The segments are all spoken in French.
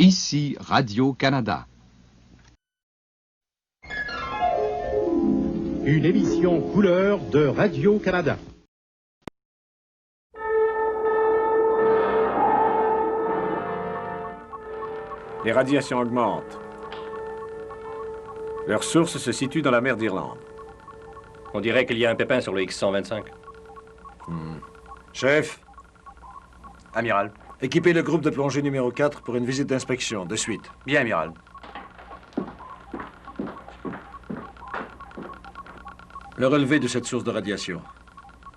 Ici Radio-Canada. Une émission couleur de Radio-Canada. Les radiations augmentent. Leur source se situe dans la mer d'Irlande. On dirait qu'il y a un pépin sur le X-125. Chef, Amiral. équipez le groupe de plongée numéro 4 pour une visite d'inspection, de suite. Bien, Amiral. Le relevé de cette source de radiation.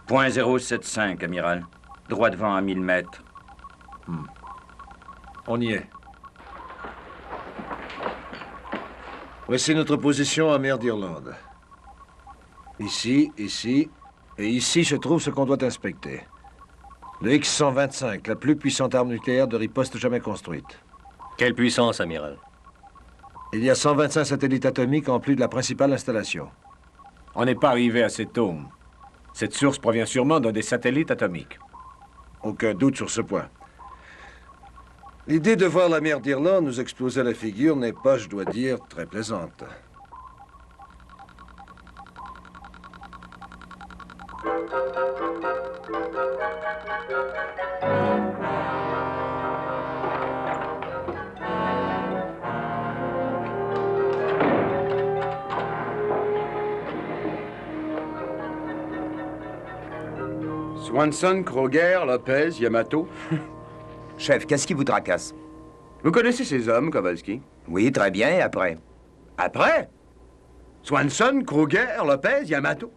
.075, Amiral. Droit devant à 1000 mètres. On y est. Voici notre position en mer d'Irlande. Ici, ici, et ici se trouve ce qu'on doit inspecter. Le X-125, la plus puissante arme nucléaire de riposte jamais construite. Quelle puissance, amiral? Il y a 125 satellites atomiques en plus de la principale installation. On n'est pas arrivé à cet dôme. Cette source provient sûrement d'un des satellites atomiques. Aucun doute sur ce point. L'idée de voir la mer d'Irlande nous exploser à la figure n'est pas, je dois dire, très plaisante. Swanson, Kroger, Lopez, Yamato. Chef, qu'est-ce qui vous tracasse? Vous connaissez ces hommes, Kowalski? Oui, très bien, et après? Après? Swanson, Kroger, Lopez, Yamato.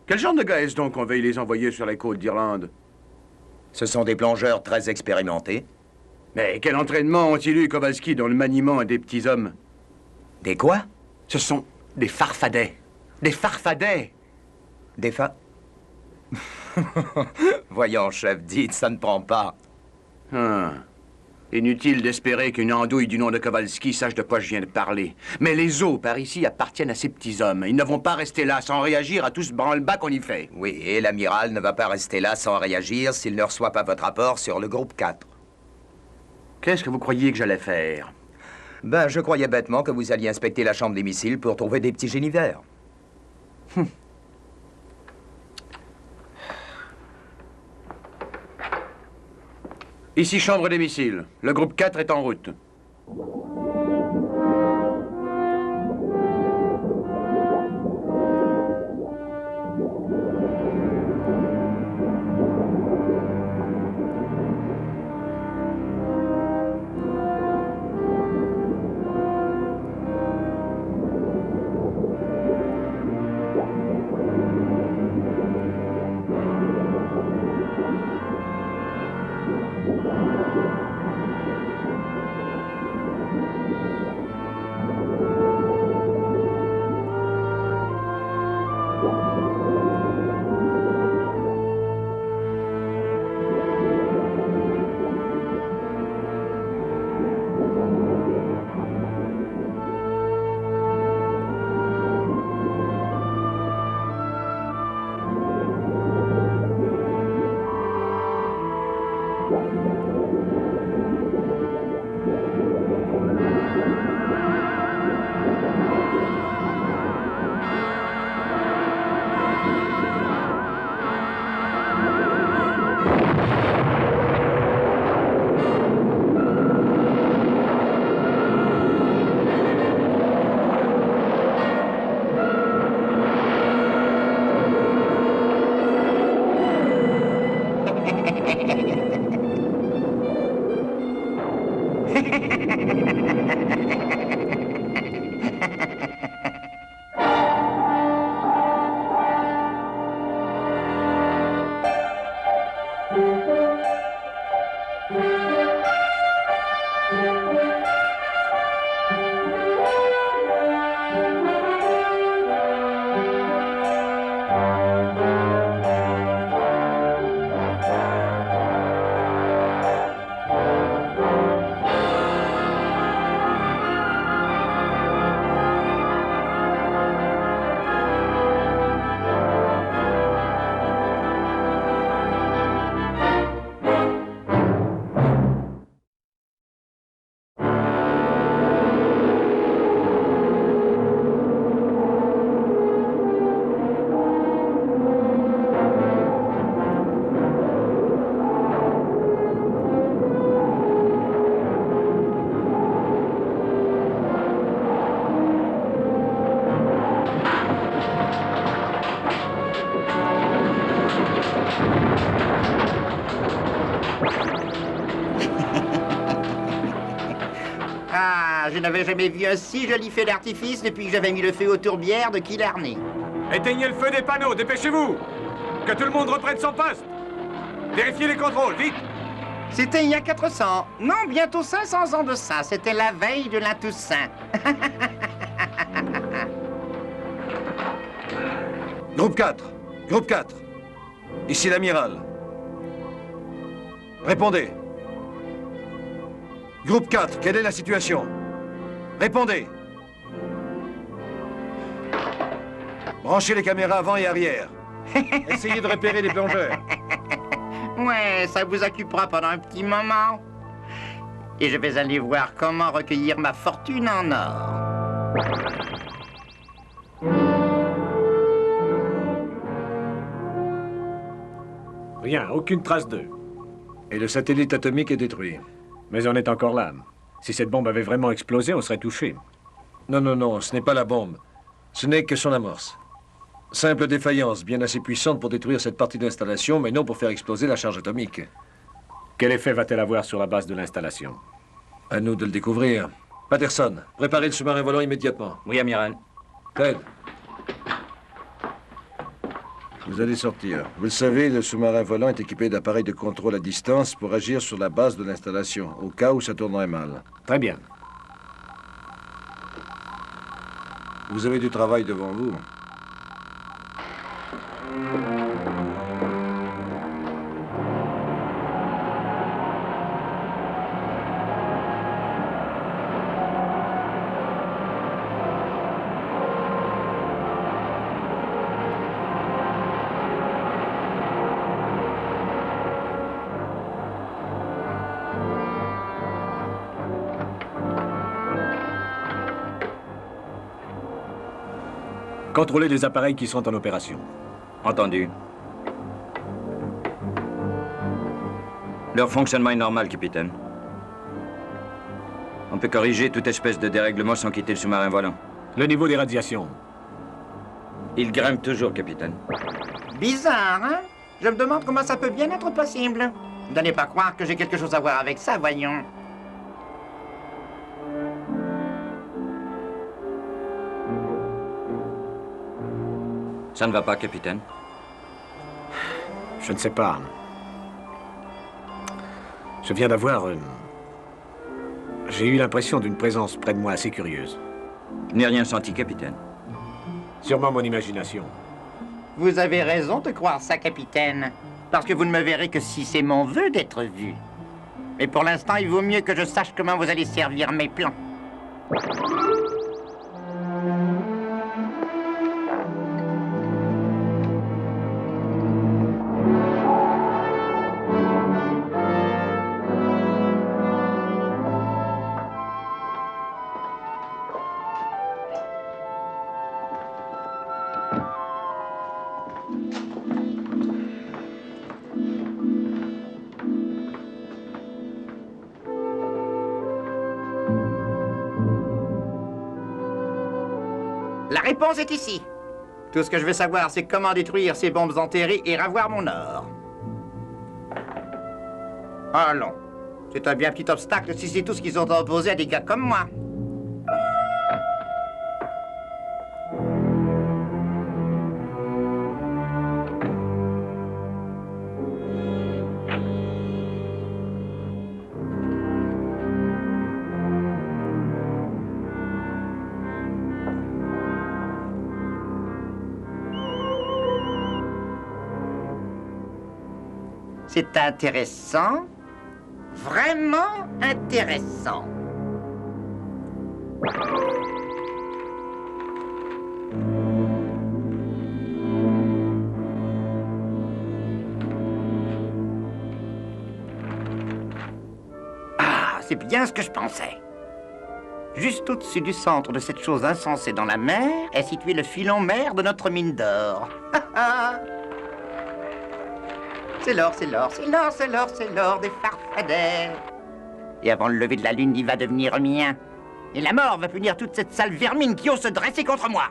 Quel genre de gars est-ce donc qu'on veuille les envoyer sur les côtes d'Irlande? Ce sont des plongeurs très expérimentés. Mais quel entraînement ont-ils eu, Kowalski, dans le maniement des petits hommes? Des quoi? Ce sont des farfadets. Des farfadets! Des Voyons, chef, dites, ça ne prend pas. Inutile d'espérer qu'une andouille du nom de Kowalski sache de quoi je viens de parler. Mais les eaux par ici appartiennent à ces petits hommes. Ils ne vont pas rester là sans réagir à tout ce branle-bas qu'on y fait. Oui, et l'amiral ne va pas rester là sans réagir s'il ne reçoit pas votre rapport sur le groupe 4. Qu'est-ce que vous croyiez que j'allais faire? Ben, je croyais bêtement que vous alliez inspecter la chambre des missiles pour trouver des petits génies verts. Ici, chambre des missiles. Le groupe 4 est en route. Ah, je n'avais jamais vu un si joli feu d'artifice depuis que j'avais mis le feu aux tourbières de Killarney. Éteignez le feu des panneaux, dépêchez-vous! Que tout le monde reprenne son poste! Vérifiez les contrôles, vite! C'était il y a 400, non, bientôt 500 ans de ça. C'était la veille de la Toussaint. Groupe 4. Groupe 4. Ici l'amiral. Répondez. Groupe 4, quelle est la situation? Répondez. Branchez les caméras avant et arrière. Essayez de repérer les plongeurs. Ouais, ça vous occupera pendant un petit moment. Et je vais aller voir comment recueillir ma fortune en or. Rien, aucune trace d'eux. Et le satellite atomique est détruit. Mais on est encore là. Si cette bombe avait vraiment explosé, on serait touché. Non, non, non, ce n'est pas la bombe. Ce n'est que son amorce. Simple défaillance, bien assez puissante pour détruire cette partie de l'installation, mais non pour faire exploser la charge atomique. Quel effet va-t-elle avoir sur la base de l'installation? À nous de le découvrir. Patterson, préparez le sous-marin volant immédiatement. Oui, amiral. Ted. Vous allez sortir. Vous le savez, le sous-marin volant est équipé d'appareils de contrôle à distance pour agir sur la base de l'installation, au cas où ça tournerait mal. Très bien. Vous avez du travail devant vous. Contrôlez les appareils qui sont en opération. Entendu. Leur fonctionnement est normal, capitaine. On peut corriger toute espèce de dérèglement sans quitter le sous-marin volant. Le niveau des radiations. Il grimpe toujours, capitaine. Bizarre, hein? Je me demande comment ça peut bien être possible. N'allez pas croire que j'ai quelque chose à voir avec ça, voyons. Ça ne va pas, capitaine? Je ne sais pas. Je viens d'avoir... J'ai eu l'impression d'une présence près de moi assez curieuse. Je n'ai rien senti, capitaine. Sûrement mon imagination. Vous avez raison de croire ça, capitaine. Parce que vous ne me verrez que si c'est mon vœu d'être vu. Mais pour l'instant, il vaut mieux que je sache comment vous allez servir mes plans. La réponse est ici. Tout ce que je veux savoir, c'est comment détruire ces bombes enterrées et ravoir mon or. Allons. C'est un bien petit obstacle si c'est tout ce qu'ils ont à opposer à des gars comme moi. C'est intéressant, vraiment intéressant. Ah, c'est bien ce que je pensais. Juste au-dessus du centre de cette chose insensée dans la mer est situé le filon mer de notre mine d'or. C'est l'or, c'est l'or, c'est l'or, c'est l'or, c'est l'or des farfadets. Et avant le lever de la lune, il va devenir mien. Et la mort va punir toute cette sale vermine qui ose se dresser contre moi.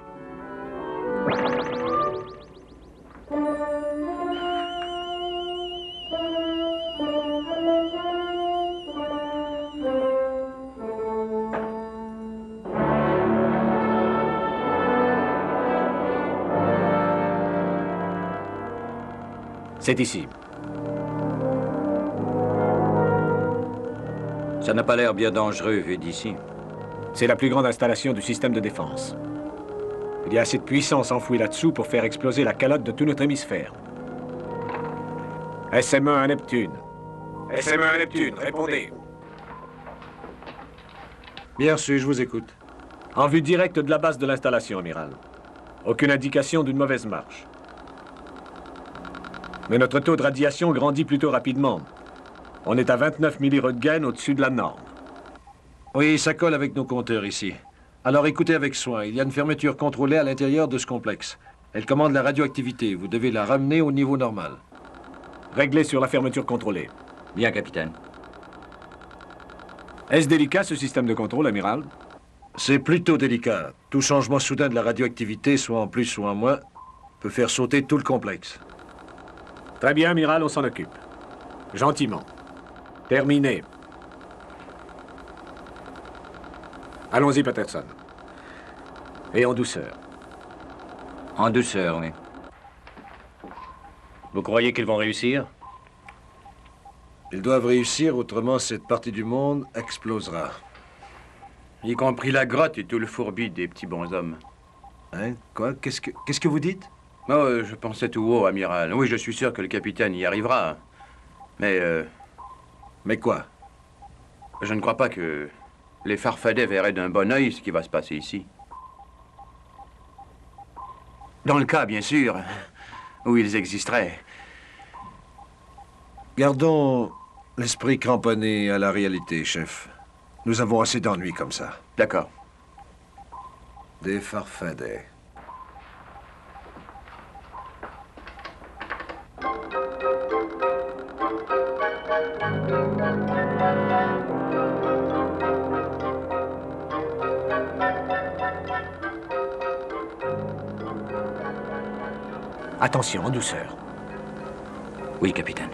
C'est ici. Ça n'a pas l'air bien dangereux vu d'ici. C'est la plus grande installation du système de défense. Il y a assez de puissance enfouie là-dessous pour faire exploser la calotte de tout notre hémisphère. SM1 à Neptune. SM1 à Neptune, répondez. Bien reçu, je vous écoute. En vue directe de la base de l'installation, amiral. Aucune indication d'une mauvaise marche. Mais notre taux de radiation grandit plutôt rapidement. On est à 29 milliröntgen au-dessus de la norme. Oui, ça colle avec nos compteurs ici. Alors écoutez avec soin. Il y a une fermeture contrôlée à l'intérieur de ce complexe. Elle commande la radioactivité. Vous devez la ramener au niveau normal. Réglez sur la fermeture contrôlée. Bien, capitaine. Est-ce délicat, ce système de contrôle, amiral? C'est plutôt délicat. Tout changement soudain de la radioactivité, soit en plus, soit en moins, peut faire sauter tout le complexe. Très bien, amiral, on s'en occupe. Gentiment. Terminé. Allons-y, Patterson. Et en douceur. En douceur, oui. Vous croyez qu'ils vont réussir? Ils doivent réussir, autrement cette partie du monde explosera. Y compris la grotte et tout le fourbi des petits bonshommes. Hein? Quoi? Qu'est-ce que vous dites? Oh, je pensais tout haut, amiral. Oui, je suis sûr que le capitaine y arrivera. Mais, Mais quoi? je ne crois pas que les farfadets verraient d'un bon œil ce qui va se passer ici. Dans le cas, bien sûr, où ils existeraient. Gardons l'esprit cramponné à la réalité, chef. Nous avons assez d'ennuis comme ça. D'accord. Des farfadets. Attention, en douceur. Oui, capitaine.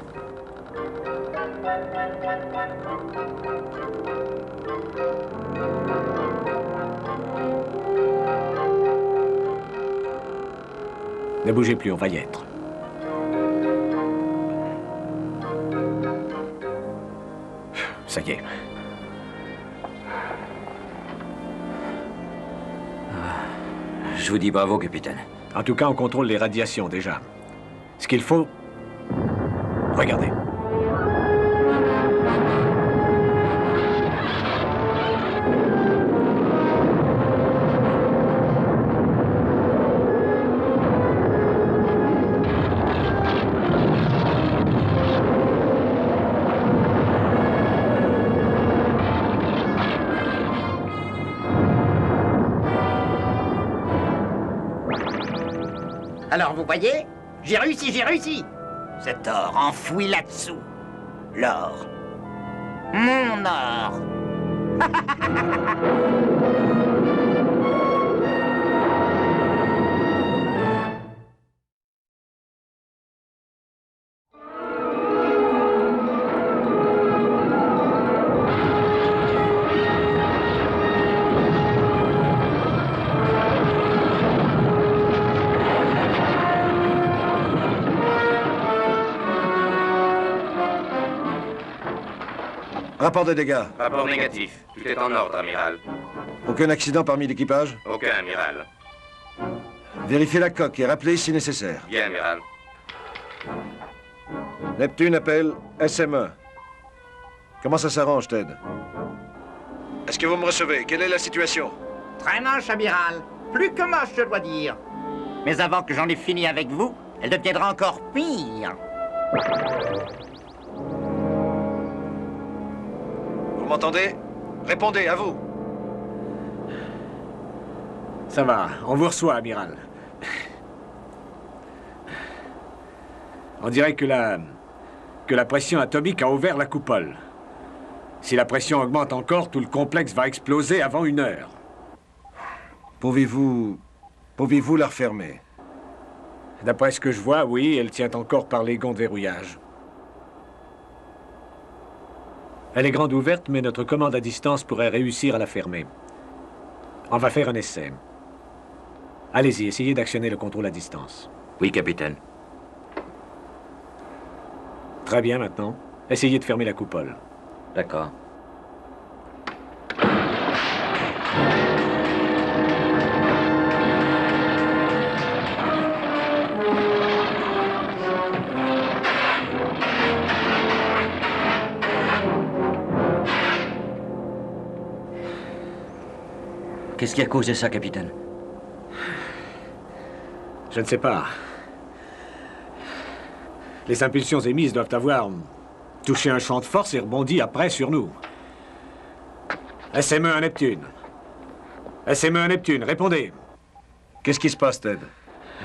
Ne bougez plus, on va y être. Ça y est. Je vous dis bravo, capitaine. En tout cas, on contrôle les radiations déjà. Ce qu'il faut... Regardez. Alors, vous voyez? J'ai réussi, j'ai réussi! Cet or enfoui là-dessous. L'or. Mon or! Rapport de dégâts. Rapport négatif. Tout est en ordre, amiral. Aucun accident parmi l'équipage? Aucun, amiral. Vérifiez la coque et rappelez si nécessaire. Bien, amiral. Neptune appelle SM1. Comment ça s'arrange, Ted? Est-ce que vous me recevez? Quelle est la situation? Très moche, amiral. Plus que moche, je dois dire. Mais avant que j'en ai fini avec vous, elle deviendra encore pire. Vous m'entendez? Répondez, à vous. Ça va, on vous reçoit, amiral. On dirait que la pression atomique a ouvert la coupole. Si la pression augmente encore, tout le complexe va exploser avant 1 heure. Pouvez-vous la refermer? D'après ce que je vois, oui, elle tient encore par les gonds de verrouillage. Elle est grande ouverte, mais notre commande à distance pourrait réussir à la fermer. On va faire un essai. Allez-y, essayez d'actionner le contrôle à distance. Oui, capitaine. Très bien, maintenant. Essayez de fermer la coupole. D'accord. Qu'est-ce qui a causé ça, capitaine? Je ne sais pas. Les impulsions émises doivent avoir touché un champ de force et rebondi après sur nous. SME à Neptune. SME à Neptune, répondez. Qu'est-ce qui se passe, Ted?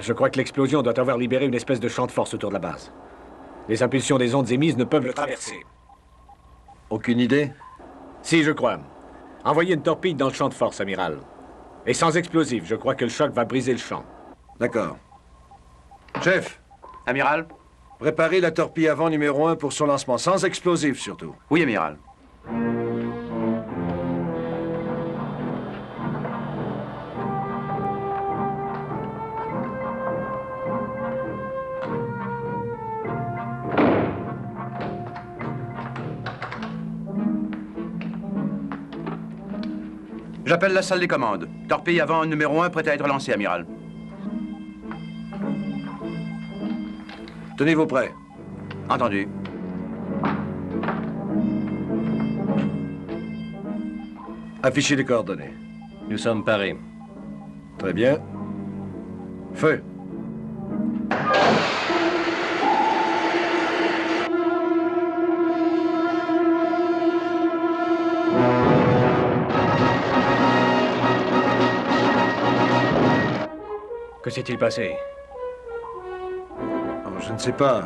Je crois que l'explosion doit avoir libéré une espèce de champ de force autour de la base. Les impulsions des ondes émises ne peuvent le traverser. Aucune idée? Si, je crois. Envoyez une torpille dans le champ de force, amiral. Et sans explosif, je crois que le choc va briser le champ. D'accord. Chef, Amiral? préparez la torpille avant numéro 1 pour son lancement, sans explosif surtout. Oui, amiral. J'appelle la salle des commandes. Torpille avant numéro 1 prête à être lancée, amiral. Tenez-vous prêts. Entendu. Affichez les coordonnées. Nous sommes parés. Très bien. Feu. Que s'est-il passé? Oh, je ne sais pas.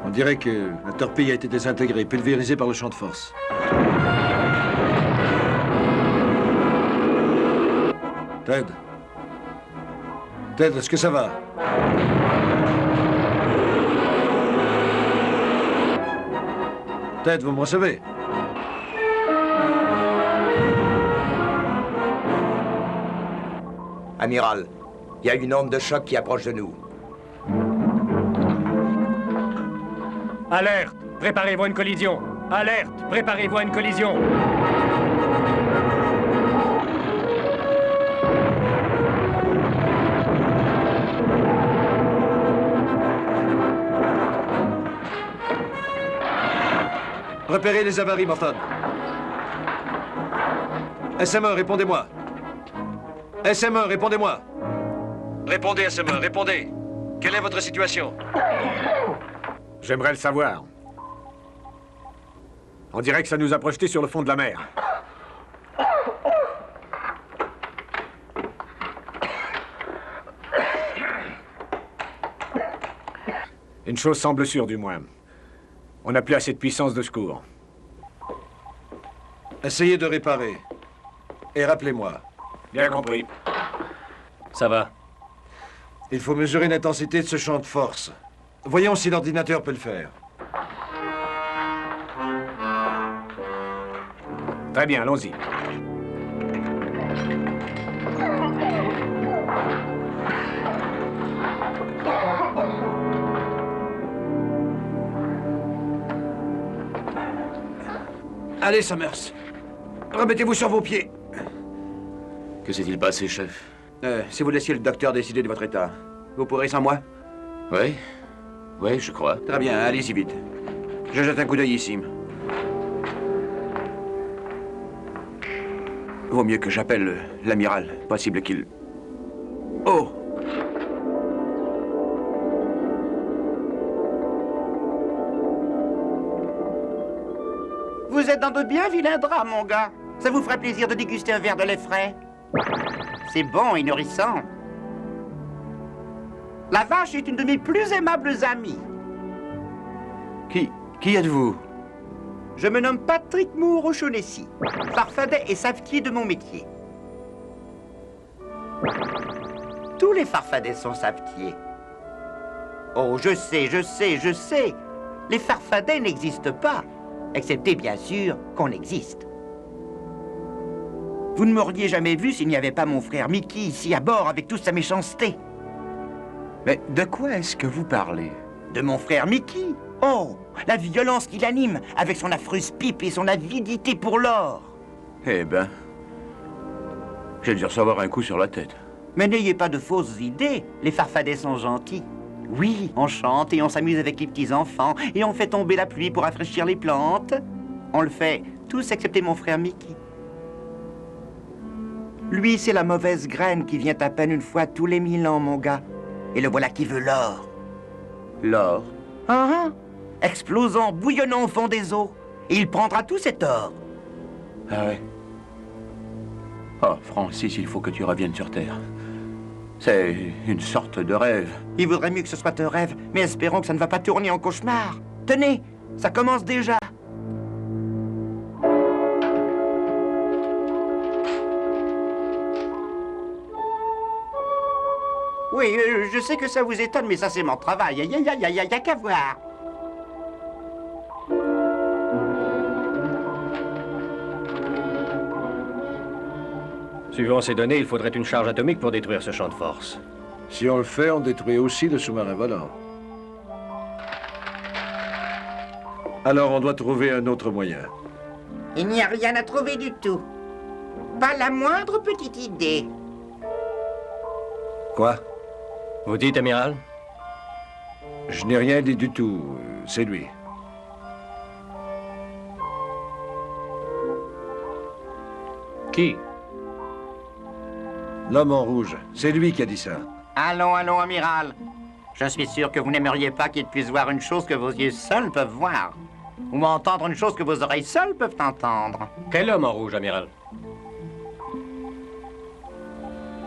On dirait que la torpille a été désintégrée, pulvérisée par le champ de force. Ted? Ted, est-ce que ça va? Ted, vous me recevez? Amiral, il y a une onde de choc qui approche de nous. Alerte! Préparez-vous à une collision! Alerte! Préparez-vous à une collision! Repérez les avaries, Morton. SME, répondez-moi. SME, répondez-moi. Répondez, SME, répondez. Quelle est votre situation? J'aimerais le savoir. On dirait que ça nous a projetés sur le fond de la mer. Une chose semble sûre, du moins. On n'a plus assez de puissance de secours. Essayez de réparer. Et rappelez-moi. Bien compris. Ça va. Il faut mesurer l'intensité de ce champ de force. Voyons si l'ordinateur peut le faire. Très bien, allons-y. Allez, Summers. Remettez-vous sur vos pieds. Que s'est-il passé, chef? Si vous laissiez le docteur décider de votre état, vous pourrez sans moi? Oui. Oui, je crois. Très bien, allez-y vite. Je jette un coup d'œil ici. Vaut mieux que j'appelle l'amiral. Possible qu'il... Oh! Vous êtes dans de bien vilains draps, mon gars. Ça vous ferait plaisir de déguster un verre de lait frais? C'est bon et nourrissant. La vache est une de mes plus aimables amies. Qui êtes-vous? Je me nomme Patrick Moore O'Shaughnessy, farfadet et savetier de mon métier. Tous les farfadets sont savetiers. Oh, je sais. Les farfadets n'existent pas, excepté bien sûr qu'on existe. Vous ne m'auriez jamais vu s'il n'y avait pas mon frère Mickey ici à bord avec toute sa méchanceté. Mais de quoi est-ce que vous parlez? De mon frère Mickey, Oh, la violence qui l'anime, avec son affreuse pipe et son avidité pour l'or. Eh ben, j'ai dû recevoir un coup sur la tête. Mais n'ayez pas de fausses idées, les farfadets sont gentils. Oui, on chante et on s'amuse avec les petits-enfants, et on fait tomber la pluie pour rafraîchir les plantes. On le fait, tous excepté mon frère Mickey. Lui, c'est la mauvaise graine qui vient à peine une fois tous les 1000 ans, mon gars. Et le voilà qui veut l'or. L'or? Explosant, bouillonnant au fond des eaux. Et il prendra tout cet or. Ah ouais? Oh, Francis, il faut que tu reviennes sur Terre. C'est une sorte de rêve. Il vaudrait mieux que ce soit un rêve, mais espérons que ça ne va pas tourner en cauchemar. Tenez, ça commence déjà. Oui, je sais que ça vous étonne, mais ça c'est mon travail. Y a qu'à voir. Suivant ces données, il faudrait une charge atomique pour détruire ce champ de force. Si on le fait, on détruit aussi le sous-marin volant. Alors on doit trouver un autre moyen. Il n'y a rien à trouver du tout. Pas la moindre petite idée. Quoi? Vous dites, amiral? Je n'ai rien dit du tout. C'est lui. Qui? L'homme en rouge. C'est lui qui a dit ça. Allons, allons, amiral. Je suis sûr que vous n'aimeriez pas qu'il puisse voir une chose que vos yeux seuls peuvent voir. Ou entendre une chose que vos oreilles seules peuvent entendre. Quel homme en rouge, amiral?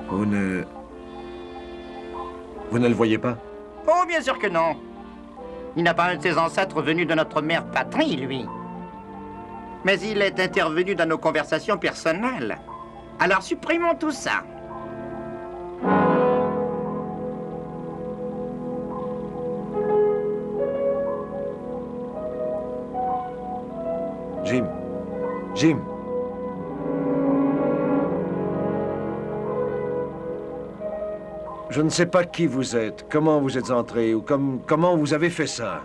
Vous ne le voyez pas? Oh, bien sûr que non. Il n'a pas un de ses ancêtres venu de notre mère patrie, lui. Mais il est intervenu dans nos conversations personnelles. Alors supprimons tout ça. Jim. Jim. Je ne sais pas qui vous êtes, comment vous êtes entré ou comment vous avez fait ça.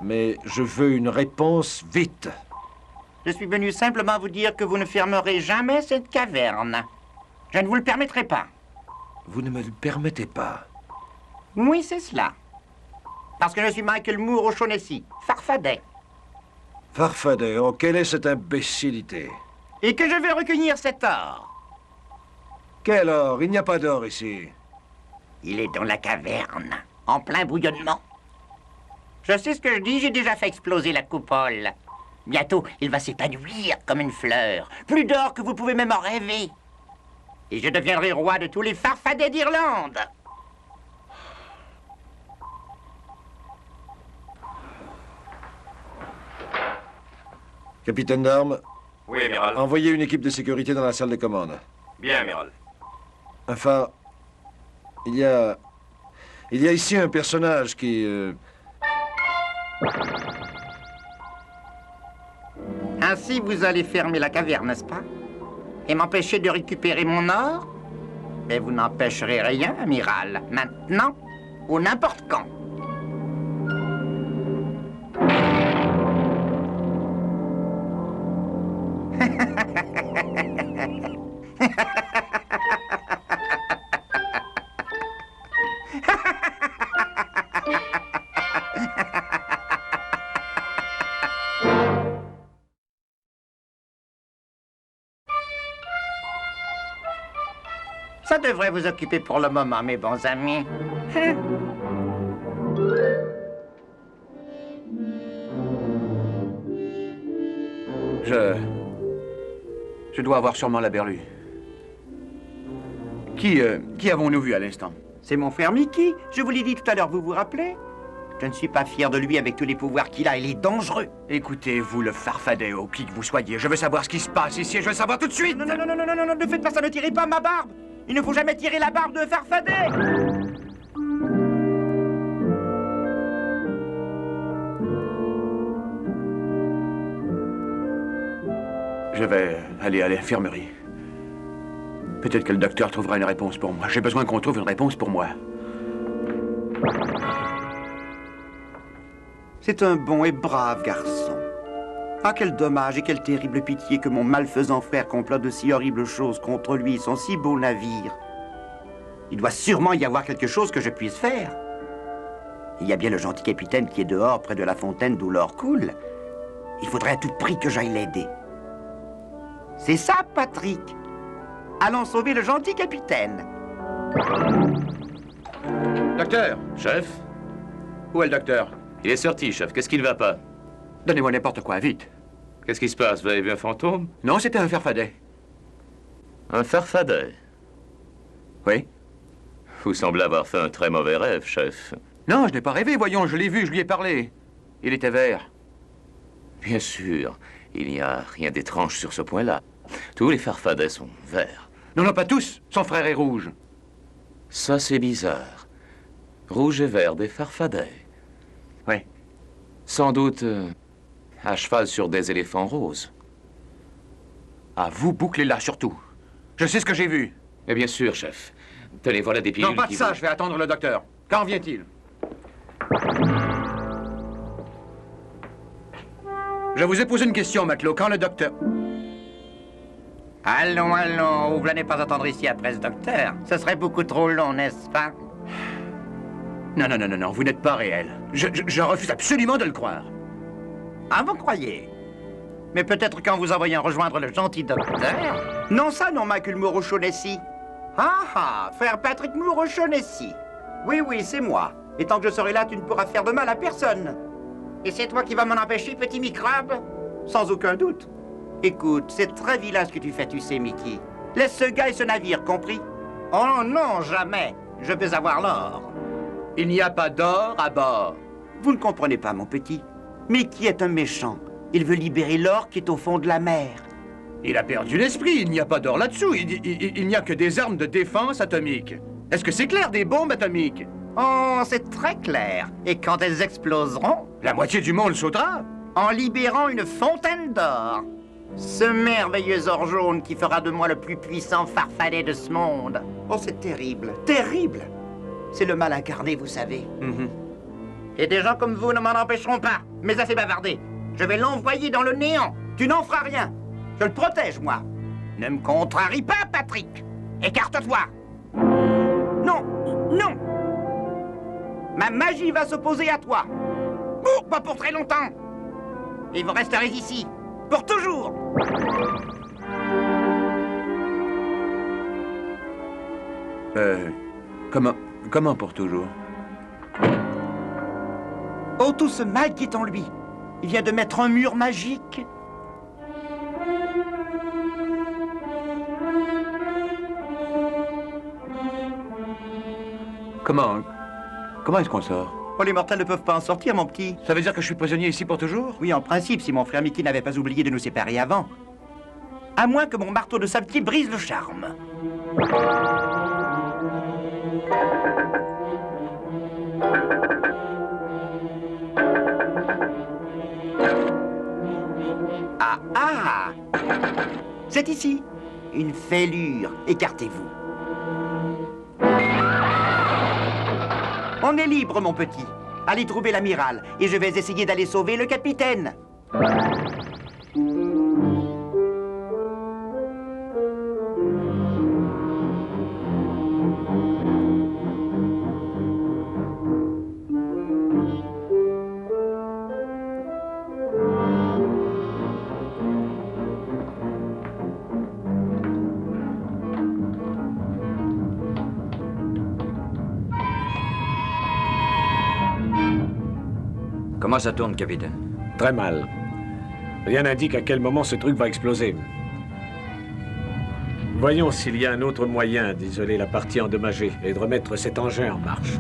Mais je veux une réponse vite. Je suis venu simplement vous dire que vous ne fermerez jamais cette caverne. Je ne vous le permettrai pas. Vous ne me le permettez pas. Oui, c'est cela. Parce que je suis Michael Moore O'Shaughnessy, Farfadet. Farfadet, oh, quelle est cette imbécilité? Et que je vais recueillir cet or. Quel or? Il n'y a pas d'or ici. Il est dans la caverne, en plein bouillonnement. Je sais ce que je dis, j'ai déjà fait exploser la coupole. Bientôt, il va s'épanouir comme une fleur. Plus d'or que vous pouvez même en rêver. Et je deviendrai roi de tous les farfadets d'Irlande. Capitaine d'armes, Oui, amiral. envoyez une équipe de sécurité dans la salle de commande. Bien, amiral. Enfin, il y a ici un personnage qui... Ainsi, vous allez fermer la caverne, n'est-ce pas? Et m'empêcher de récupérer mon or? Mais vous n'empêcherez rien, amiral. Maintenant ou n'importe quand. Ça devrait vous occuper pour le moment, mes bons amis. Je dois avoir sûrement la berlue. Qui avons-nous vu à l'instant? C'est mon frère Mickey. Je vous l'ai dit tout à l'heure, vous vous rappelez? Je ne suis pas fier de lui avec tous les pouvoirs qu'il a. Il est dangereux. Écoutez, vous le farfadet, au qui que vous soyez, je veux savoir ce qui se passe ici, je veux savoir tout de suite! Non, ne faites pas ça, ne tirez pas ma barbe. Il ne faut jamais tirer la barbe de Farfadet. Je vais aller à l'infirmerie. Peut-être que le docteur trouvera une réponse pour moi. J'ai besoin qu'on trouve une réponse pour moi. C'est un bon et brave garçon. Ah, quel dommage et quelle terrible pitié que mon malfaisant frère complote de si horribles choses contre lui et son si beau navire. Il doit sûrement y avoir quelque chose que je puisse faire. Il y a bien le gentil capitaine qui est dehors, près de la fontaine d'où l'or coule. Il faudrait à tout prix que j'aille l'aider. C'est ça, Patrick. Allons sauver le gentil capitaine. Docteur! Chef? Où est le docteur? Il est sorti, chef. Qu'est-ce qui ne va pas? Donnez-moi n'importe quoi, vite. Qu'est-ce qui se passe? Vous avez vu un fantôme? Non, c'était un farfadet. Un farfadet? Oui? Vous semblez avoir fait un très mauvais rêve, chef. Non, je n'ai pas rêvé, voyons, je l'ai vu, je lui ai parlé. Il était vert. Bien sûr, il n'y a rien d'étrange sur ce point-là. Tous les farfadets sont verts. Non, non, pas tous. Son frère est rouge. Ça, c'est bizarre. Rouge et vert des farfadets. Oui. Sans doute à cheval sur des éléphants roses. Ah, vous bouclez là, surtout. Je sais ce que j'ai vu. Mais bien sûr, chef. Tenez, voilà des pilules Non, pas de qui ça, vous- je vais attendre le docteur. Quand vient-il? Je vous ai posé une question, matelot. Quand le docteur... Allons, allons, vous n'allez pas attendre ici après ce docteur. Ce serait beaucoup trop long, n'est-ce pas? Non, non, non, non, non, vous n'êtes pas réel. Je refuse absolument de le croire. Ah, vous croyez? Mais peut-être qu'en vous envoyant rejoindre le gentil docteur... Non, ça, non, Maculmour O'Shaughnessy. Ah ah, frère Patrick Moore O'Shaughnessy. Oui, oui, c'est moi. Et tant que je serai là, tu ne pourras faire de mal à personne. Et c'est toi qui vas m'en empêcher, petit microbe? Sans aucun doute. Écoute, c'est très vilain ce que tu fais, tu sais, Mickey. Laisse ce gars et ce navire, compris? Oh non, jamais. Je veux avoir l'or. Il n'y a pas d'or à bord. Vous ne comprenez pas, mon petit. Mickey est un méchant. Il veut libérer l'or qui est au fond de la mer. Il a perdu l'esprit, il n'y a pas d'or là-dessous. Il n'y a que des armes de défense atomique. Est-ce que c'est clair, des bombes atomiques? Oh, c'est très clair. Et quand elles exploseront, La moitié du monde sautera. en libérant une fontaine d'or. Ce merveilleux or jaune qui fera de moi le plus puissant farfadet de ce monde. Oh, c'est terrible, terrible. C'est le mal incarné, vous savez. Et des gens comme vous ne m'en empêcheront pas. Mais assez bavardé. Je vais l'envoyer dans le néant. Tu n'en feras rien. Je le protège, moi. Ne me contrarie pas, Patrick. Écarte-toi. Non, non. Ma magie va s'opposer à toi. Oh, pas pour très longtemps. Et vous resterez ici. Pour toujours. Comment pour toujours? Oh, tout ce mal qui est en lui. Il vient de mettre un mur magique. Comment est-ce qu'on sort? Oh, les mortels ne peuvent pas en sortir, mon petit. Ça veut dire que je suis prisonnier ici pour toujours? Oui, en principe, si mon frère Mickey n'avait pas oublié de nous séparer avant. À moins que mon marteau de sablier brise le charme. Ah ah! C'est ici. Une fêlure. Écartez-vous. On est libre, mon petit. Allez trouver l'amiral, et je vais essayer d'aller sauver le capitaine. Comment ça tourne, capitaine? Très mal. Rien n'indique à quel moment ce truc va exploser. Voyons s'il y a un autre moyen d'isoler la partie endommagée et de remettre cet engin en marche.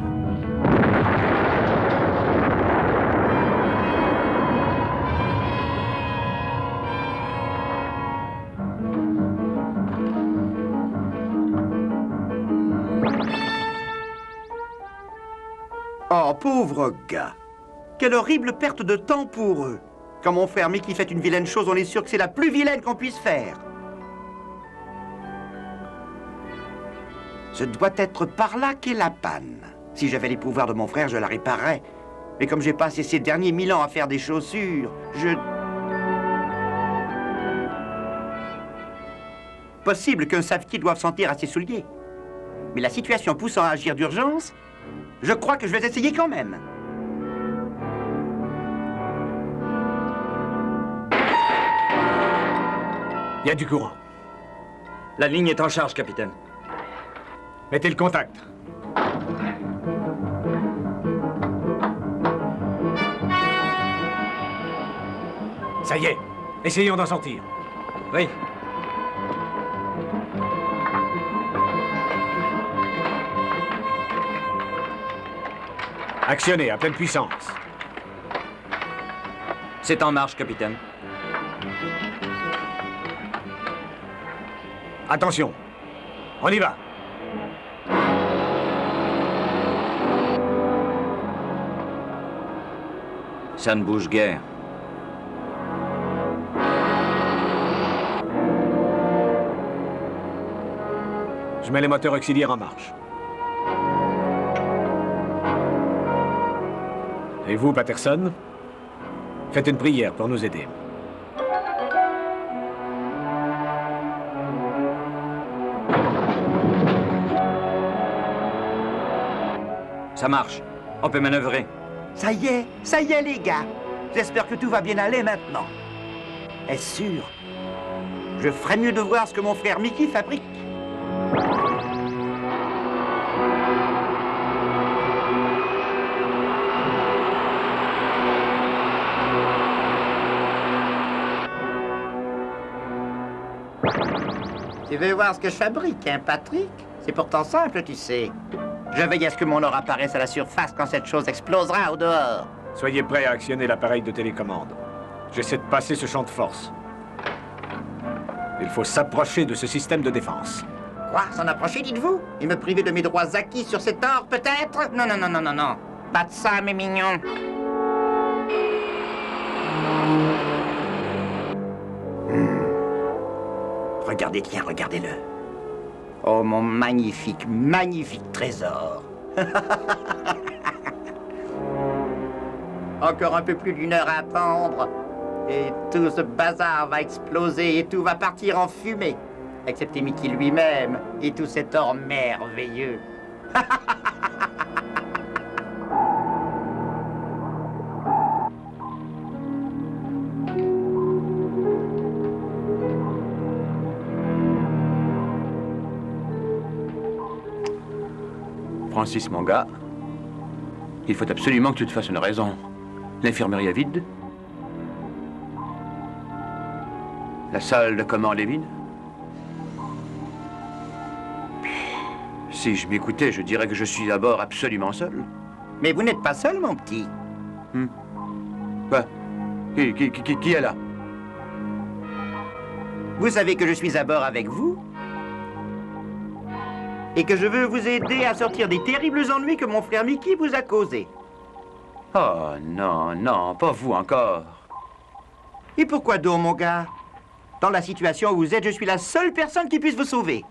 Oh, pauvre gars. Quelle horrible perte de temps pour eux. Quand mon frère Mickey fait une vilaine chose, on est sûr que c'est la plus vilaine qu'on puisse faire. Ce doit être par là qu'est la panne. Si j'avais les pouvoirs de mon frère, je la réparerais. Et comme j'ai passé ces derniers 1000 ans à faire des chaussures, Possible qu'un savetier doive sentir à ses souliers. Mais la situation poussant à agir d'urgence, je crois que je vais essayer quand même. Il y a du courant. La ligne est en charge, capitaine. Mettez le contact. Ça y est, essayons d'en sortir. Oui. Actionnez à pleine puissance. C'est en marche, capitaine. Attention, on y va. Ça ne bouge guère. Je mets les moteurs auxiliaires en marche. Et vous, Patterson, faites une prière pour nous aider. Ça marche. On peut manœuvrer. Ça y est les gars. J'espère que tout va bien aller maintenant. Est-ce sûr? Je ferais mieux de voir ce que mon frère Mickey fabrique. Tu veux voir ce que je fabrique, hein, Patrick? C'est pourtant simple, tu sais. Je veille à ce que mon or apparaisse à la surface quand cette chose explosera au dehors. Soyez prêts à actionner l'appareil de télécommande. J'essaie de passer ce champ de force. Il faut s'approcher de ce système de défense. Quoi? S'en approcher, dites-vous? Et me priver de mes droits acquis sur cet or, peut-être? Non, non, non, non, non, non. Pas de ça, mes mignons. Regardez, tiens, regardez-le. Oh, mon magnifique, magnifique trésor. Encore un peu plus d'1 heure à attendre. Et tout ce bazar va exploser et tout va partir en fumée. Excepté Mickey lui-même et tout cet or merveilleux. Francis, mon gars, il faut absolument que tu te fasses une raison. L'infirmerie est vide. La salle de commande est vide. Si je m'écoutais, je dirais que je suis à bord absolument seul. Mais vous n'êtes pas seul, mon petit. Quoi? Qui est là? Vous savez que je suis à bord avec vous et que je veux vous aider à sortir des terribles ennuis que mon frère Mickey vous a causés. Oh non, non, pas vous encore. Et pourquoi donc, mon gars? Dans la situation où vous êtes, je suis la seule personne qui puisse vous sauver.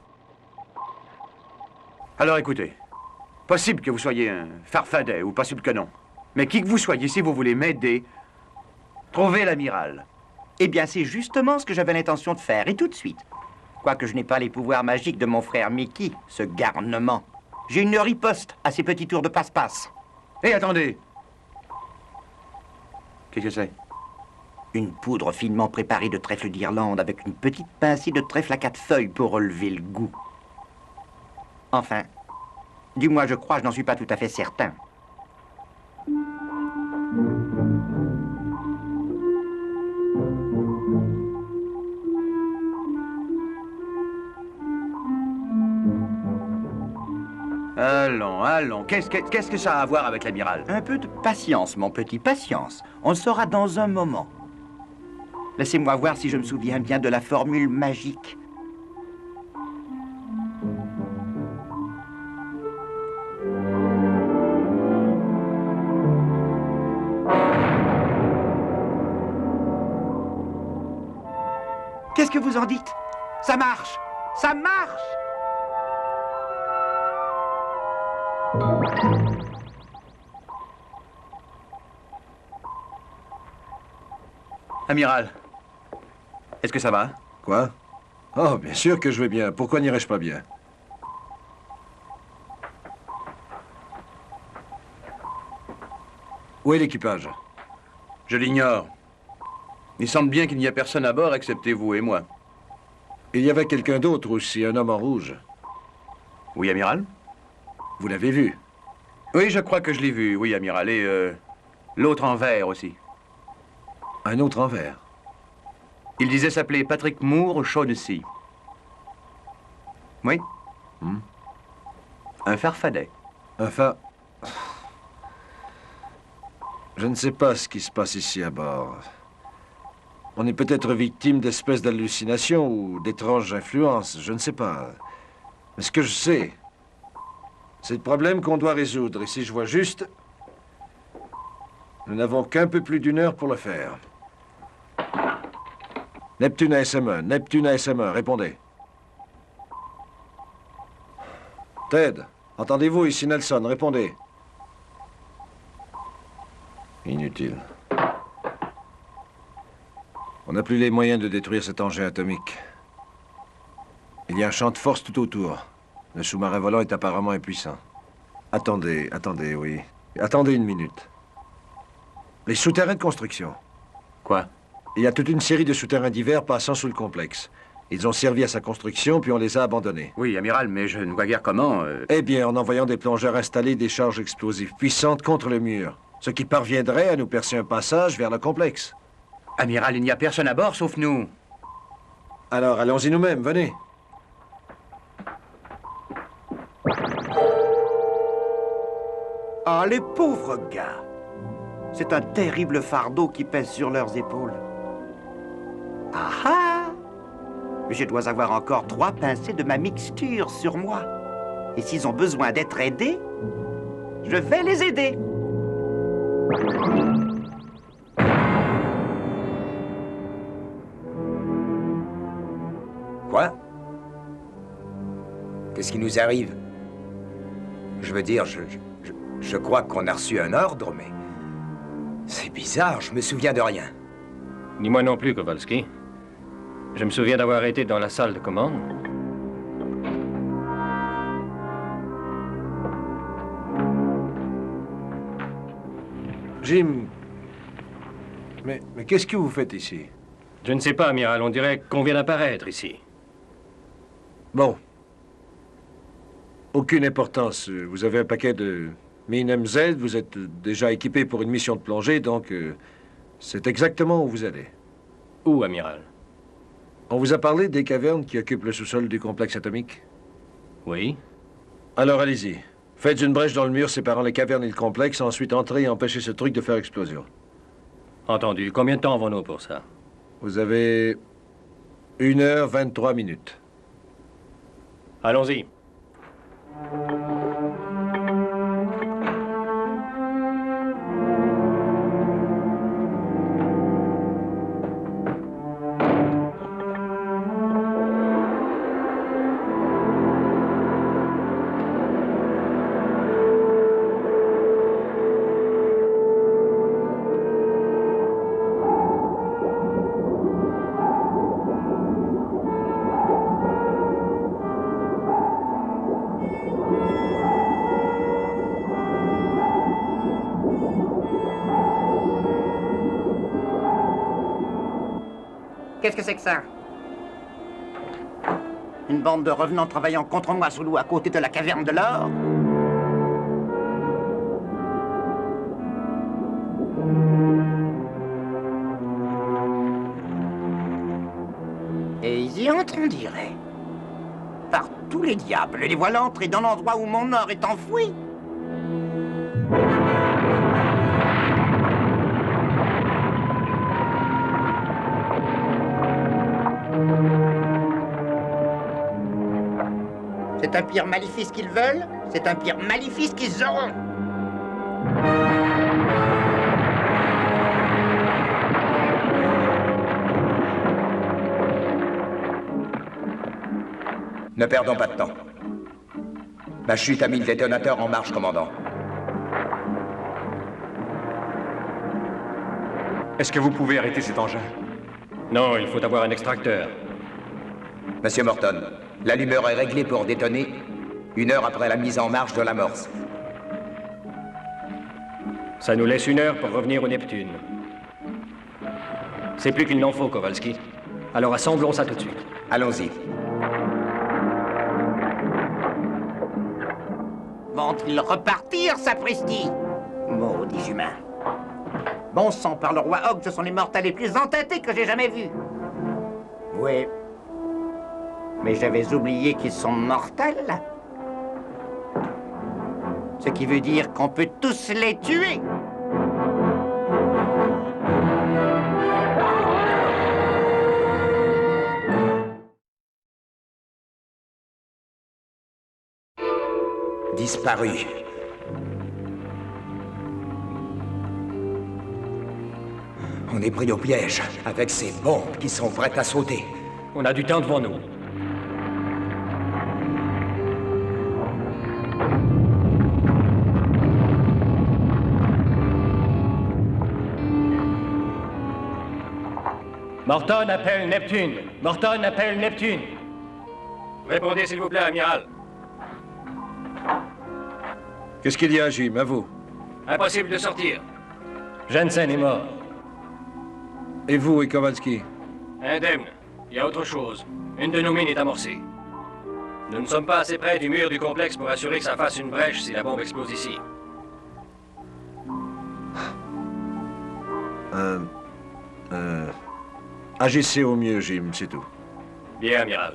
Alors écoutez, possible que vous soyez un farfadet ou possible que non. Mais qui que vous soyez, si vous voulez m'aider, trouvez l'amiral. Eh bien, c'est justement ce que j'avais l'intention de faire, et tout de suite. Quoique je n'ai pas les pouvoirs magiques de mon frère Mickey, ce garnement. J'ai une riposte à ces petits tours de passe-passe. Hé, attendez! Qu'est-ce que c'est? Une poudre finement préparée de trèfle d'Irlande avec une petite pincée de trèfle à 4 feuilles pour relever le goût. Enfin, du moins je crois, je n'en suis pas tout à fait certain. Allons, allons. Qu'est-ce que ça a à voir avec l'amiral? Un peu de patience, mon petit, patience. On le saura dans un moment. Laissez-moi voir si je me souviens bien de la formule magique. Qu'est-ce que vous en dites? Ça marche! Ça marche! Amiral, est-ce que ça va? Quoi? Oh, bien sûr que je vais bien. Pourquoi n'irais-je pas bien? Où est l'équipage? Je l'ignore. Il semble bien qu'il n'y a personne à bord excepté vous et moi. Il y avait quelqu'un d'autre aussi, un homme en rouge. Oui, amiral? Vous l'avez vu? Oui, je crois que je l'ai vu, oui, amiral. Et l'autre en vert aussi. Un autre en vert? Il disait s'appeler Patrick Moore Shaughnessy. Oui. Un farfadet. Je ne sais pas ce qui se passe ici à bord. On est peut-être victime d'espèces d'hallucinations ou d'étranges influences, je ne sais pas. Mais ce que je sais, c'est le problème qu'on doit résoudre. Et si je vois juste, nous n'avons qu'un peu plus d'une heure pour le faire. Neptune ASM1, Neptune ASM1, répondez. Ted, entendez-vous ici Nelson, répondez. Inutile. On n'a plus les moyens de détruire cet engin atomique. Il y a un champ de force tout autour. Le sous-marin volant est apparemment impuissant. Attendez, oui. Attendez une minute. Les souterrains de construction. Quoi? Il y a toute une série de souterrains divers passant sous le complexe. Ils ont servi à sa construction, puis on les a abandonnés. Oui, amiral, mais je ne vois guère comment... Eh bien, en envoyant des plongeurs installer des charges explosives puissantes contre le mur, ce qui parviendrait à nous percer un passage vers le complexe. Amiral, il n'y a personne à bord sauf nous. Alors, allons-y nous-mêmes, venez. Ah, les pauvres gars! C'est un terrible fardeau qui pèse sur leurs épaules. Ah ah! Mais je dois avoir encore 3 pincées de ma mixture sur moi. Et s'ils ont besoin d'être aidés, je vais les aider. Quoi? Qu'est-ce qui nous arrive? Je veux dire, je crois qu'on a reçu un ordre, mais... C'est bizarre, je me souviens de rien. Ni moi non plus, Kowalski. Je me souviens d'avoir été dans la salle de commande. Jim... Mais qu'est-ce que vous faites ici? Je ne sais pas, amiral. On dirait qu'on vient d'apparaître ici. Bon. Aucune importance. Vous avez un paquet de mines MZ, vous êtes déjà équipé pour une mission de plongée, donc c'est exactement où vous allez. Où, amiral? On vous a parlé des cavernes qui occupent le sous-sol du complexe atomique? Oui. Alors allez-y. Faites une brèche dans le mur séparant les cavernes et le complexe, ensuite entrez et empêchez ce truc de faire explosion. Entendu. Combien de temps avons-nous pour ça? Vous avez 1h23. Allons-y. Qu'est-ce que c'est que ça? Une bande de revenants travaillant contre moi sous l'eau à côté de la caverne de l'or? Et ils y entrent, on dirait. Par tous les diables, les voilà entrés dans l'endroit où mon or est enfoui. C'est un pire maléfice qu'ils veulent, c'est un pire maléfice qu'ils auront. Ne perdons pas de temps. Ma chute a mis le détonateur en marche, commandant. Est-ce que vous pouvez arrêter cet engin? Non, il faut avoir un extracteur. Monsieur Morton, l'allumeur est réglée pour détonner 1 heure après la mise en marche de l'amorce. Ça nous laisse 1 heure pour revenir au Neptune. C'est plus qu'il n'en faut, Kowalski. Alors assemblons ça tout de suite. Allons-y. Vont-ils repartir, sapristi? Maudits humains. Bon sang, par le roi Hogg, ce sont les mortels les plus entêtés que j'ai jamais vus. Oui. Mais j'avais oublié qu'ils sont mortels. Ce qui veut dire qu'on peut tous les tuer. Disparu. On est pris au piège, avec ces bombes qui sont prêtes à sauter. On a du temps devant nous. Morton appelle Neptune. Morton appelle Neptune. Répondez, s'il vous plaît, amiral. Qu'est-ce qu'il y a, Jim? À vous. Impossible de sortir. Jensen est mort. Et vous et Kowalski? Indemne. Il y a autre chose. Une de nos mines est amorcée. Nous ne sommes pas assez près du mur du complexe pour assurer que ça fasse une brèche si la bombe explose ici. Agissez au mieux, Jim, c'est tout. Bien, amiral.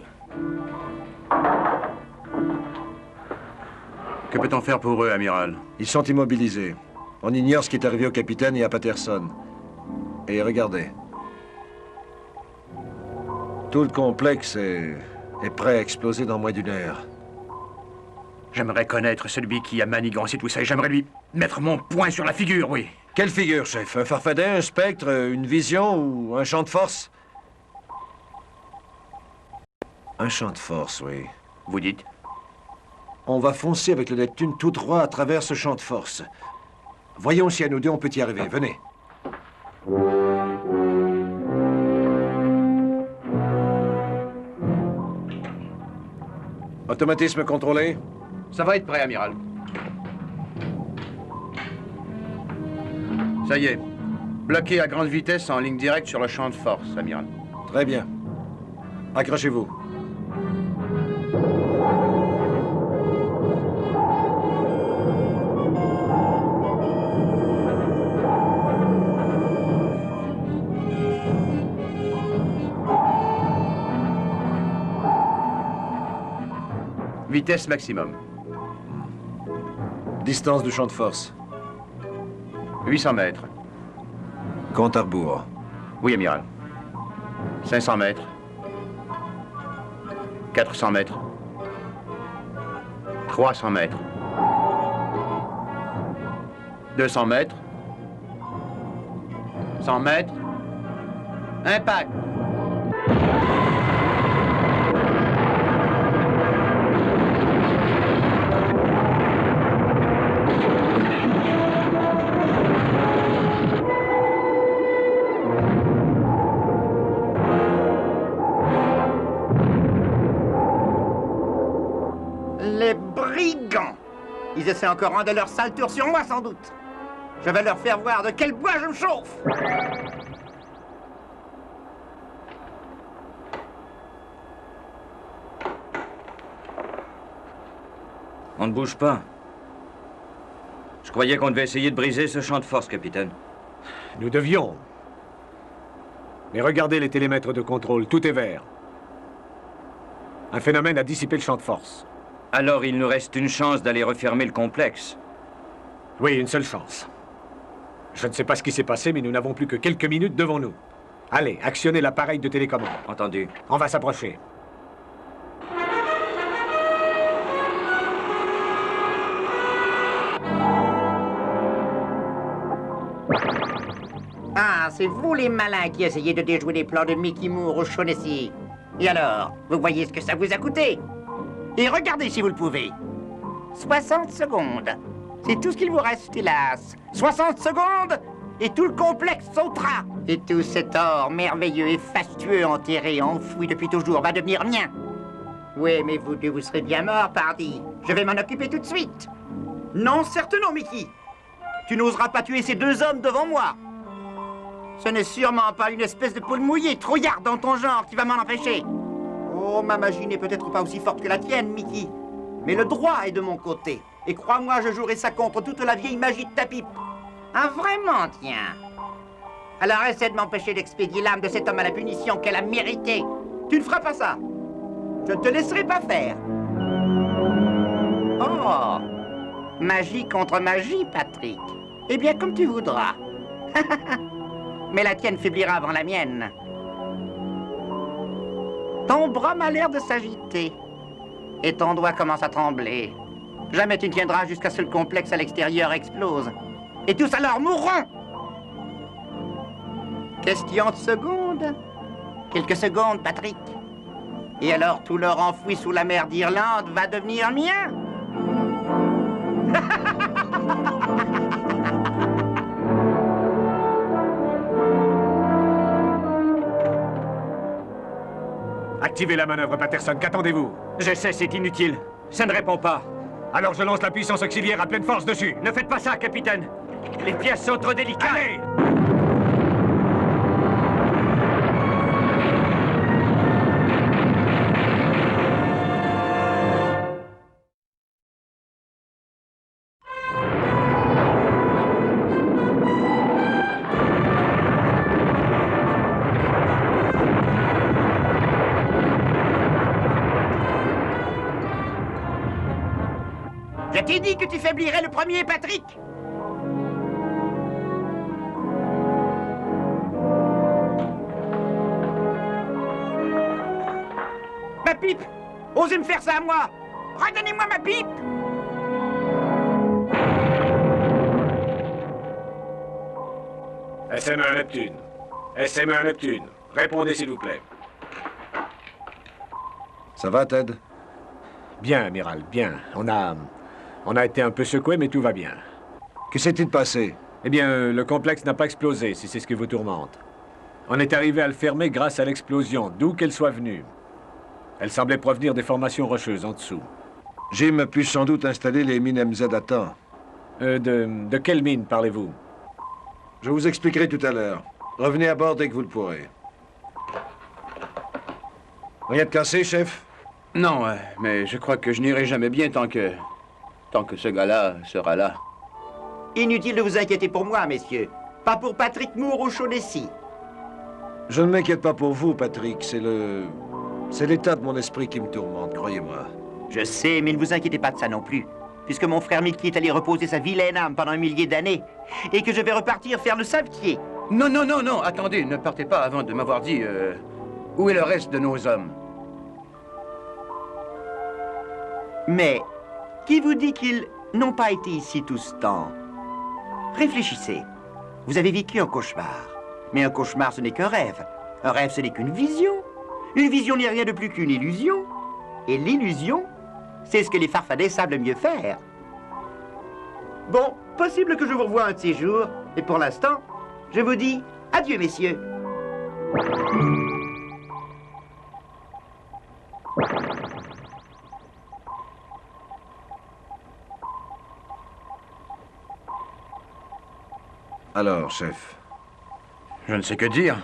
Que peut-on faire pour eux, amiral? Ils sont immobilisés. On ignore ce qui est arrivé au capitaine et à Patterson. Et regardez. Tout le complexe est prêt à exploser dans moins d'1 heure. J'aimerais connaître celui qui a manigancé tout ça et j'aimerais lui mettre mon poing sur la figure, oui. Quelle figure, chef? Un farfadet, un spectre, une vision ou un champ de force? Un champ de force, oui. Vous dites? On va foncer avec le Neptune tout droit à travers ce champ de force. Voyons si à nous deux on peut y arriver. Venez. Automatisme contrôlé. Ça va être prêt, amiral. Ça y est. Bloqué à grande vitesse en ligne directe sur le champ de force, amiral. Très bien. Accrochez-vous. Vitesse maximum. Distance du champ de force. 800 mètres. Compte à rebours. Oui, amiral. 500 mètres. 400 mètres. 300 mètres. 200 mètres. 100 mètres. Impact. Les brigands! Ils essaient encore un de leurs sales tours sur moi, sans doute. Je vais leur faire voir de quel bois je me chauffe. On ne bouge pas. Je croyais qu'on devait essayer de briser ce champ de force, capitaine. Nous devions. Mais regardez les télémètres de contrôle, tout est vert. Un phénomène a dissipé le champ de force. Alors il nous reste une chance d'aller refermer le complexe. Oui, une seule chance. Je ne sais pas ce qui s'est passé, mais nous n'avons plus que quelques minutes devant nous. Allez, actionnez l'appareil de télécommande. Entendu. On va s'approcher. Ah, c'est vous les malins qui essayez de déjouer les plans de Mickey Moore au Shaughnessy. Et alors, vous voyez ce que ça vous a coûté? Et regardez si vous le pouvez. 60 secondes. C'est tout ce qu'il vous reste, hélas. 60 secondes et tout le complexe sautera. Et tout cet or merveilleux et fastueux enterré, enfoui depuis toujours, va devenir mien. Oui, mais vous deux, vous serez bien morts, pardi. Je vais m'en occuper tout de suite. Non, certes non, Mickey. Tu n'oseras pas tuer ces deux hommes devant moi. Ce n'est sûrement pas une espèce de poule mouillée, trouillarde dans ton genre, qui va m'en empêcher. Oh, ma magie n'est peut-être pas aussi forte que la tienne, Mickey. Mais le droit est de mon côté. Et crois-moi, je jouerai ça contre toute la vieille magie de ta pipe. Ah, vraiment, tiens. Alors essaie de m'empêcher d'expédier l'âme de cet homme à la punition qu'elle a méritée. Tu ne feras pas ça. Je ne te laisserai pas faire. Oh, magie contre magie, Patrick. Eh bien, comme tu voudras. Mais la tienne faiblira avant la mienne. Ton bras m'a l'air de s'agiter. Et ton doigt commence à trembler. Jamais tu ne tiendras jusqu'à ce que le complexe à l'extérieur explose. Et tous alors mourront. Question de secondes. Quelques secondes, Patrick. Et alors tout l'or enfoui sous la mer d'Irlande va devenir mien. Activez la manœuvre, Patterson. Qu'attendez-vous? Je sais, c'est inutile. Ça ne répond pas. Alors je lance la puissance auxiliaire à pleine force dessus. Ne faites pas ça, capitaine. Les pièces sont trop délicates. Allez! Je t'ai dit que tu faiblirais le premier, Patrick. Ma pipe! Osez me faire ça à moi! Redonnez-moi ma pipe! SM1 Neptune. SM1 Neptune. Répondez, s'il vous plaît. Ça va, Ted? Bien, amiral, bien. On a été un peu secoué, mais tout va bien. Que s'est-il passé? Eh bien, le complexe n'a pas explosé, si c'est ce qui vous tourmente. On est arrivé à le fermer grâce à l'explosion, d'où qu'elle soit venue. Elle semblait provenir des formations rocheuses en dessous. Jim a pu sans doute installer les mines MZ à temps. De quelle mine parlez-vous? Je vous expliquerai tout à l'heure. Revenez à bord dès que vous le pourrez. Rien de cassé, chef? Non, mais je crois que je n'irai jamais bien tant que ce gars-là sera là. Inutile de vous inquiéter pour moi, messieurs. Pas pour Patrick Moore au Shaughnessy. Je ne m'inquiète pas pour vous, Patrick. C'est l'état de mon esprit qui me tourmente, croyez-moi. Je sais, mais ne vous inquiétez pas de ça non plus. Puisque mon frère Mickey est allé reposer sa vilaine âme pendant un millier d'années. Et que je vais repartir faire le savetier. Non, non, non, non, attendez, ne partez pas avant de m'avoir dit où est le reste de nos hommes. Mais qui vous dit qu'ils n'ont pas été ici tout ce temps? Réfléchissez. Vous avez vécu un cauchemar. Mais un cauchemar, ce n'est qu'un rêve. Un rêve, ce n'est qu'une vision. Une vision n'est rien de plus qu'une illusion. Et l'illusion, c'est ce que les farfadets savent le mieux faire. Bon, possible que je vous revoie un de ces jours. Et pour l'instant, je vous dis adieu, messieurs. Alors, chef? Je ne sais que dire.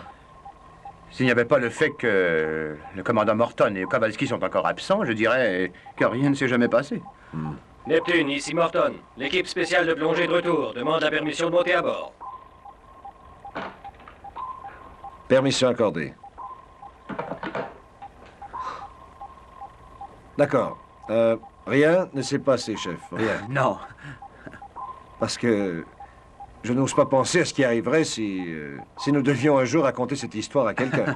S'il n'y avait pas le fait que le commandant Morton et Kowalski sont encore absents, je dirais que rien ne s'est jamais passé. Neptune, ici Morton. L'équipe spéciale de plongée de retour demande la permission de monter à bord. Permission accordée. D'accord. Rien ne s'est passé, chef. Rien. Non. Parce que je n'ose pas penser à ce qui arriverait si nous devions un jour raconter cette histoire à quelqu'un.